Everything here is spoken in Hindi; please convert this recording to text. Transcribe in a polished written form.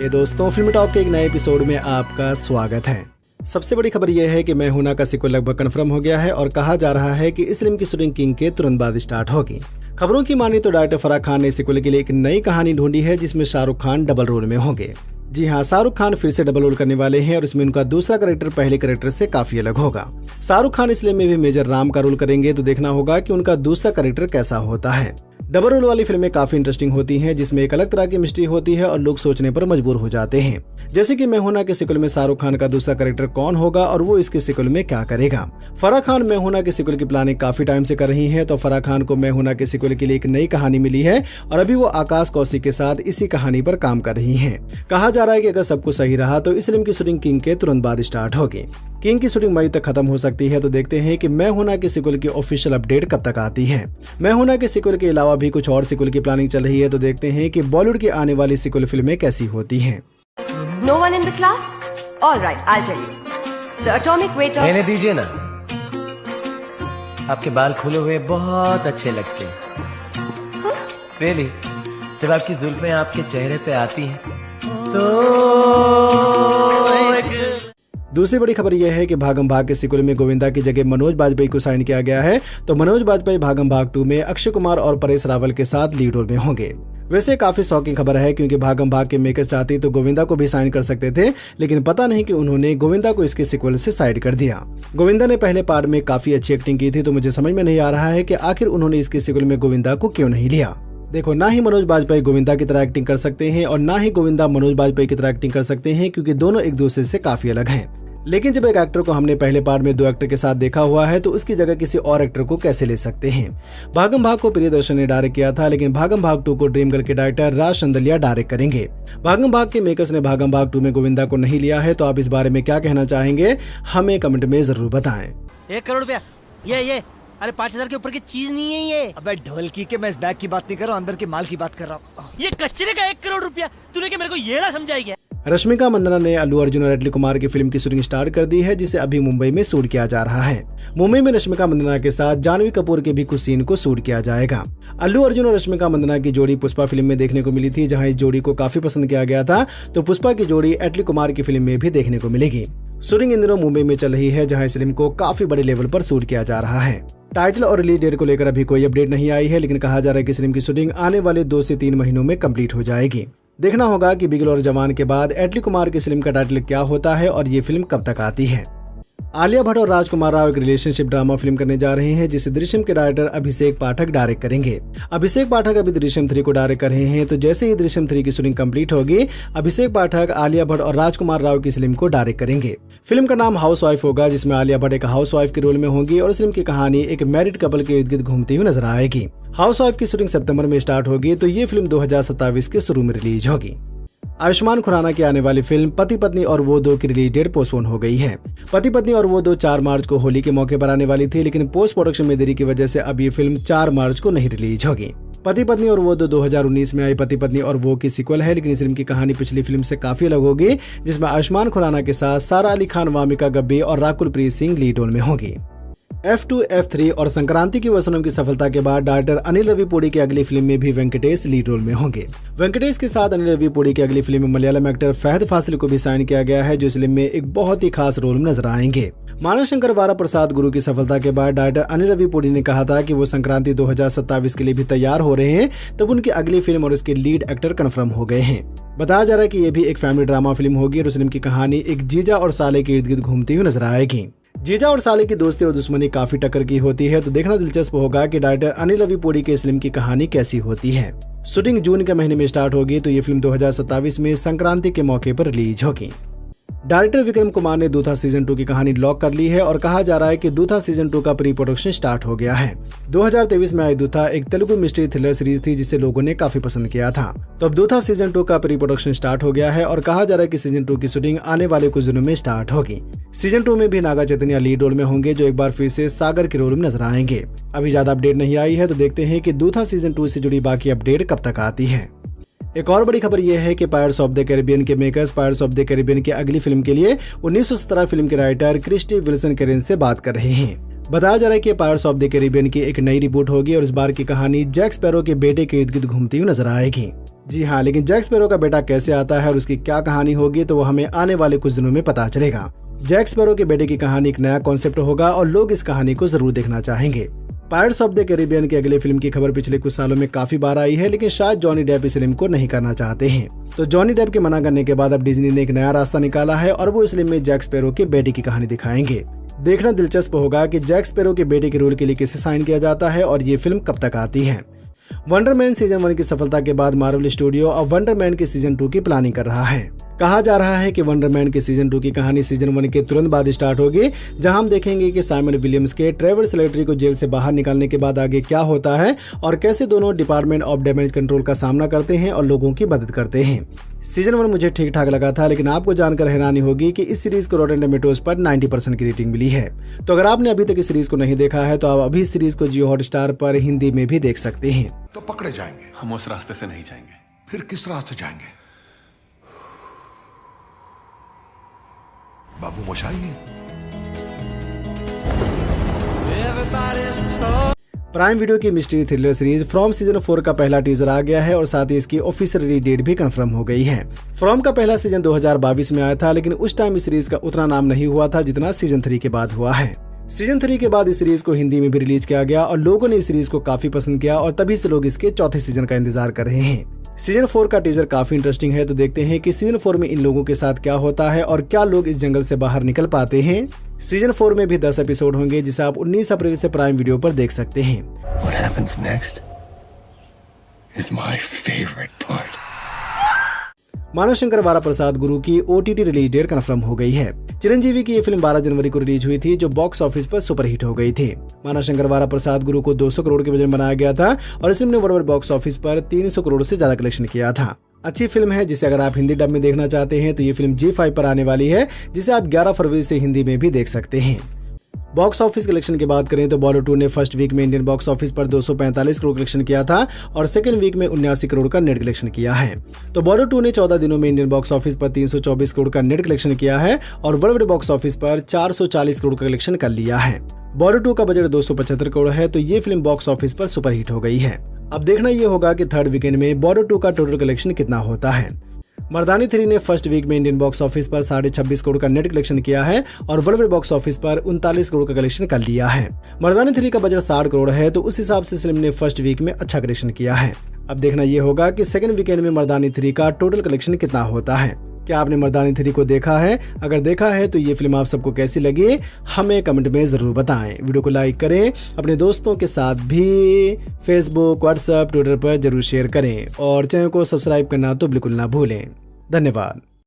ये दोस्तों, फिल्म टॉक के एक नए एपिसोड में आपका स्वागत है। सबसे बड़ी खबर यह है कि मैं हूं ना का सीक्वल लगभग कंफर्म हो गया है और कहा जा रहा है कि इस फिल्म की शूटिंग किंग के तुरंत बाद स्टार्ट होगी। खबरों की मानी तो डायरेक्टर फराह खान ने सीक्वल के लिए एक नई कहानी ढूंढी है जिसमें शाहरुख खान डबल रोल में होंगे। जी हाँ, शाहरुख खान फिर से डबल रोल करने वाले हैं और इसमें उनका दूसरा कैरेक्टर पहले कैरेक्टर से काफी अलग होगा। शाहरुख खान इसलिए में भी मेजर राम का रोल करेंगे, तो देखना होगा कि उनका दूसरा कैरेक्टर कैसा होता है। डबल रोल वाली फिल्में काफी इंटरेस्टिंग होती हैं, जिसमें एक अलग तरह की मिस्ट्री होती है और लोग सोचने पर मजबूर हो जाते हैं। जैसे कि मैं हूं ना के सीक्वल में शाहरुख खान का दूसरा कैरेक्टर कौन होगा और वो इसके सीक्वल में क्या करेगा। फराह खान मैं हूं ना के सीक्वल की प्लानिंग काफी टाइम से कर रही हैं, तो फराह खान को मैं हूं ना के सीक्वल के लिए एक नई कहानी मिली है और अभी वो आकाश कौशिक के साथ इसी कहानी पर काम कर रही हैं। कहा जा रहा है कि अगर सब कुछ सही रहा तो इस फिल्म की शूटिंग किंग के तुरंत बाद स्टार्ट होगी। किंग की शूटिंग मई तक खत्म हो सकती है, तो देखते हैं कि मैं हूं ना के सीक्वल की ऑफिशियल अपडेट कब तक आती है। मैं हूं ना के सीक्वल के अलावा भी कुछ और सीक्वल की प्लानिंग चल रही है, तो देखते हैं कि बॉलीवुड की आने वाली सीक्वल फिल्में कैसी होती हैं। No one in the class? All right, I'll tell you. The atomic weight of... रहने दीजिए ना, आपके बाल खुले हुए बहुत अच्छे लगते हैं। पहले जब आपकी जुल्फें आपके चेहरे पे आती हैं तो दूसरी बड़ी खबर यह है कि भागम भाग के सीक्वल में गोविंदा की जगह मनोज बाजपेयी को साइन किया गया है, तो मनोज बाजपेयी भागम भाग 2 में अक्षय कुमार और परेश रावल के साथ लीड रोल में होंगे। वैसे काफी शॉकिंग खबर है, क्योंकि भागम भाग के मेकर्स चाहते तो गोविंदा को भी साइन कर सकते थे, लेकिन पता नहीं कि उन्होंने गोविंदा को इसके सीक्वल से साइड कर दिया। गोविंदा ने पहले पार्ट में काफी अच्छी एक्टिंग की थी, तो मुझे समझ में नहीं आ रहा है कि आखिर उन्होंने इसके सीक्वल में गोविंदा को क्यों नहीं लिया। देखो, ना ही मनोज बाजपेयी गोविंदा की तरह एक्टिंग कर सकते हैं और ना ही गोविंदा मनोज बाजपेयी की तरह एक्टिंग कर सकते हैं, क्योंकि दोनों एक दूसरे से काफी अलग हैं। लेकिन जब एक एक्टर को हमने पहले पार्ट में 2 एक्टर के साथ देखा हुआ है, तो उसकी जगह किसी और एक्टर को कैसे ले सकते हैं। भागम भाग को प्रियदर्शन ने डायरेक्ट किया था, लेकिन भागम भाग 2 को ड्रीम गर्ल के डायरेक्टर राज चंदलिया डायरेक्ट करेंगे। भागम भाग के मेकर्स ने भागम भाग 2 में गोविंदा को नहीं लिया है, तो आप इस बारे में क्या कहना चाहेंगे, हमें कमेंट में जरूर बताएं। 1 करोड़ रुपया, ये अरे 5,000 के ऊपर की चीज नहीं है ये। अबे ढोलकी के, मैं इस बैग की बात नहीं कर रहा हूँ, अंदर के माल की बात कर रहा हूँ। ये कचरे का 1 करोड़ रुपया, तूने क्या मेरे को ये ना समझाई क्या? रश्मिका मंदाना ने अल्लू अर्जुन और एटली कुमार की फिल्म की शूटिंग स्टार्ट कर दी है, जिसे अभी मुंबई में शूट किया जा रहा है। मुंबई में रश्मिका मंदाना के साथ जानवी कपूर के भी कुछ सीन को शूट किया जाएगा। अल्लू अर्जुन और रश्मिका मंदाना की जोड़ी पुष्पा फिल्म में देखने को मिली थी, जहां इस जोड़ी को काफी पसंद किया गया था, तो पुष्पा की जोड़ी एटली कुमार की फिल्म में भी देखने को मिलेगी। शूटिंग इन दिनों मुंबई में चल रही है, जहाँ इस फिल्म को काफी बड़े लेवल पर शूट किया जा रहा है। टाइटल और रिलीज डेट को लेकर अभी कोई अपडेट नहीं आई है, लेकिन कहा जा रहा है कि इस फिल्म की शूटिंग आने वाले 2 से 3 महीनों में कंप्लीट हो जाएगी। देखना होगा कि बिगल और जवान के बाद एटली कुमार की फिल्म का टाइटल क्या होता है और ये फिल्म कब तक आती है। आलिया भट्ट और राजकुमार राव एक रिलेशनशिप ड्रामा फिल्म करने जा रहे हैं, जिसे दृश्यम के डायरेक्टर अभिषेक पाठक डायरेक्ट करेंगे। अभिषेक पाठक अभी दृश्यम 3 को डायरेक्ट कर रहे हैं, तो जैसे ही दृश्यम 3 की शूटिंग कंप्लीट होगी, अभिषेक पाठक आलिया भट्ट और राजकुमार राव की फिल्म को डायरेक्ट करेंगे। फिल्म का नाम हाउस वाइफ होगा, जिसमें आलिया भट्ट एक हाउस वाइफ के रोल में होंगी और इस फिल्म की कहानी एक मैरिड कपल के इर्द गिर्द घूमती हुई नजर आएगी। हाउस वाइफ की शूटिंग सितंबर में स्टार्ट होगी, तो ये फिल्म 2027 के शुरू में रिलीज होगी। आयुष्मान खुराना की आने वाली फिल्म पति पत्नी और वो 2 की रिलीज डेट पोस्टपोन हो गई है। पति पत्नी और वो 2 4 मार्च को होली के मौके पर आने वाली थी, लेकिन पोस्ट प्रोडक्शन में देरी की वजह से अब ये फिल्म 4 मार्च को नहीं रिलीज होगी। पति पत्नी और वो 2 2019 में आई पति पत्नी और वो की सीक्वल है, लेकिन इस फिल्म की कहानी पिछली फिल्म से काफी अलग होगी, जिसमें आयुष्मान खुराना के साथ सारा अली खान, वामिका गब्बी और राकुल प्रीत सिंह लीड रोल में होंगी। F2, F3 और संक्रांति की वसनम की सफलता के बाद डायरेक्टर अनिल रविपुड़ी की अगली फिल्म में भी वेंकटेश लीड रोल में होंगे। वेंकटेश के साथ अनिल रविपुड़ी की अगली फिल्म में मलयालम एक्टर फहद फासिल को भी साइन किया गया है, जो इस फिल्म में एक बहुत ही खास रोल में नजर आएंगे। मानवशंकर वारा प्रसाद गुरु की सफलता के बाद डायरेक्टर अनिल रविपुड़ी ने कहा था कि वो संक्रांति 2027 के लिए भी तैयार हो रहे हैं, तब उनकी अगली फिल्म और उसके लीड एक्टर कन्फर्म हो गए हैं। बताया जा रहा है कि ये भी एक फैमिली ड्रामा फिल्म होगी और उस फिल्म की कहानी एक जीजा और साले के इर्द गिर्द घूमती हुई नजर आएगी। जीजा और साले की दोस्ती और दुश्मनी काफी टक्कर की होती है, तो देखना दिलचस्प होगा कि डायरेक्टर अनिल रविपुड़ी के इस फिल्म की कहानी कैसी होती है। शूटिंग जून के महीने में स्टार्ट होगी, तो ये फिल्म 2027 में संक्रांति के मौके पर रिलीज होगी। डायरेक्टर विक्रम कुमार ने दूथा सीजन 2 की कहानी लॉक कर ली है और कहा जा रहा है कि दूथा सीजन 2 का प्री प्रोडक्शन स्टार्ट हो गया है। 2023 में आई दूथा एक तेलुगु मिस्ट्री थ्रिलर सीरीज थी, जिसे लोगों ने काफी पसंद किया था। तो अब दूथा सीजन 2 का प्री प्रोडक्शन स्टार्ट हो गया है और कहा जा रहा है कि सीजन 2 की शूटिंग आने वाले कुछ दिनों में स्टार्ट होगी। सीजन 2 में भी नागा चैतन्य लीड रोल में होंगे, जो एक बार फिर से सागर के रोल में नजर आएंगे। अभी ज्यादा अपडेट नहीं आई है, तो देखते हैं कि दूथा सीजन 2 से जुड़ी बाकी अपडेट कब तक आती है। एक और बड़ी खबर यह है कि पायरेट्स ऑफ द कैरिबियन के makers pirates of the Caribbean की अगली फिल्म के लिए 1917 फिल्म के राइटर क्रिस्टी विल्सन कैरेन से बात कर रहे हैं। बताया जा रहा है कि पायरेट्स ऑफ द कैरिबियन की एक नई रिबूट होगी और इस बार की कहानी जैक स्पैरो के बेटे के इर्द गिर्द घूमती हुई नजर आएगी। जी हाँ, लेकिन जैक स्पैरो का बेटा कैसे आता है और उसकी क्या कहानी होगी तो वो हमें आने वाले कुछ दिनों में पता चलेगा। जैक स्पैरो के बेटे की कहानी एक नया कॉन्सेप्ट होगा और लोग इस कहानी को जरूर देखना चाहेंगे। पायरेट्स ऑफ द कैरिबियन की अगले फिल्म की खबर पिछले कुछ सालों में काफी बार आई है, लेकिन शायद जॉनी डेप इस फिल्म को नहीं करना चाहते हैं। तो जॉनी डेप के मना करने के बाद अब डिज्नी ने एक नया रास्ता निकाला है और वो इस फिल्म में जैक स्पैरो के बेटे की कहानी दिखाएंगे। देखना दिलचस्प होगा कि जैक स्पैरो के बेटे के रोल के लिए किसे साइन किया जाता है और ये फिल्म कब तक आती है। वंडर मैन सीजन 1 की सफलता के बाद मार्वल स्टूडियो अब वंडर मैन के सीजन 2 की प्लानिंग कर रहा है। कहा जा रहा है कि वंडर मैन के सीजन 2 की कहानी सीजन 1 के तुरंत बाद स्टार्ट होगी, जहां हम देखेंगे कि साइमन विलियम्स के ट्रेवर स्लेटरी को जेल से बाहर निकालने के बाद आगे क्या होता है और कैसे दोनों डिपार्टमेंट ऑफ डैमेज कंट्रोल का सामना करते हैं और लोगों की मदद करते हैं। सीजन 1 मुझे ठीक ठाक लगा था, लेकिन आपको जानकर हैरानी होगी कि इस सीरीज को रॉटेन टोमेटोज पर 90% की रेटिंग मिली है। तो अगर आपने अभी तक इस सीरीज को नहीं देखा है तो आप अभी इस सीरीज को जियो हॉटस्टार पर हिंदी में भी देख सकते हैं। तो पकड़े जाएंगे, हम उस रास्ते से नहीं जाएंगे। फिर किस रास्ते जाएंगे? बाबू मोशाई। प्राइम वीडियो की mystery thriller series from season 4 का पहला टीजर आ गया है और साथ ही इसकी ऑफिशियल रिलीज डेट भी कंफर्म हो गई है। फ्रॉम का पहला सीजन 2022 में आया था, लेकिन उस टाइम इस सीरीज का उतना नाम नहीं हुआ था जितना सीजन 3 के बाद हुआ है। सीजन 3 के बाद इस सीरीज को हिंदी में भी रिलीज किया गया और लोगों ने इस सीरीज को काफी पसंद किया और तभी से लोग इसके चौथे सीजन का इंतजार कर रहे हैं। सीजन 4 का टीजर काफी इंटरेस्टिंग है, तो देखते हैं कि सीजन 4 में इन लोगों के साथ क्या होता है और क्या लोग इस जंगल से बाहर निकल पाते हैं। सीजन 4 में भी 10 एपिसोड होंगे, जिसे आप 19 अप्रैल से प्राइम वीडियो पर देख सकते हैं। What happens next is my favorite part. मानवशंकर वारा प्रसाद गुरु की OTT रिलीज डेट कंफर्म हो गई है। चिरंजीवी की ये फिल्म 12 जनवरी को रिलीज हुई थी, जो बॉक्स ऑफिस पर सुपरहिट हो गई थी। मानवशंकर वारा प्रसाद गुरु को 200 करोड़ के बजट में बनाया गया था और इस फिल्म ने वर्ल्ड बॉक्स ऑफिस पर 300 करोड़ से ज्यादा कलेक्शन किया था। अच्छी फिल्म है, जिसे अगर आप हिंदी डब में देखना चाहते हैं तो ये फिल्म G5 पर आने वाली है, जिसे आप 11 फरवरी से हिंदी में भी देख सकते हैं। बॉक्स ऑफिस कलेक्शन की बात करें तो बॉलीवुड 2 ने फर्स्ट वीक में इंडियन बॉक्स ऑफिस पर 245 करोड़ कलेक्शन किया था और सेकंड वीक में 79 करोड़ का नेट कलेक्शन किया है। तो बॉलीवुड 2 ने 14 दिनों में इंडियन बॉक्स ऑफिस पर 324 करोड़ का नेट कलेक्शन किया है और वर्ल्ड बॉक्स ऑफिस पर 440 करोड़ का कलेक्शन कर लिया है। बॉलीवुड 2 का बजट 275 करोड़ है, तो ये फिल्म बॉक्स ऑफिस पर सुपरहिट हो गई है। अब देखना ये होगा कि थर्ड वीकेंड में बॉलीवुड 2 का टोटल कलेक्शन कितना होता है। मर्दानी 3 ने फर्स्ट वीक में इंडियन बॉक्स ऑफिस पर 26.5 करोड़ का नेट कलेक्शन किया है और वर्ल्ड बॉक्स ऑफिस पर 39 करोड़ का कलेक्शन कर लिया है। मर्दानी 3 का बजट 60 करोड़ है, तो उस हिसाब से फिल्म ने फर्स्ट वीक में अच्छा कलेक्शन किया है। अब देखना ये होगा कि सेकंड वीकेंड में मर्दानी 3 का टोटल कलेक्शन कितना होता है। क्या आपने मर्दानी 3 को देखा है? अगर देखा है तो ये फिल्म आप सबको कैसी लगी हमें कमेंट में जरूर बताएं। वीडियो को लाइक करें, अपने दोस्तों के साथ भी फेसबुक, व्हाट्सएप, ट्विटर पर जरूर शेयर करें और चैनल को सब्सक्राइब करना तो बिल्कुल ना भूलें। धन्यवाद।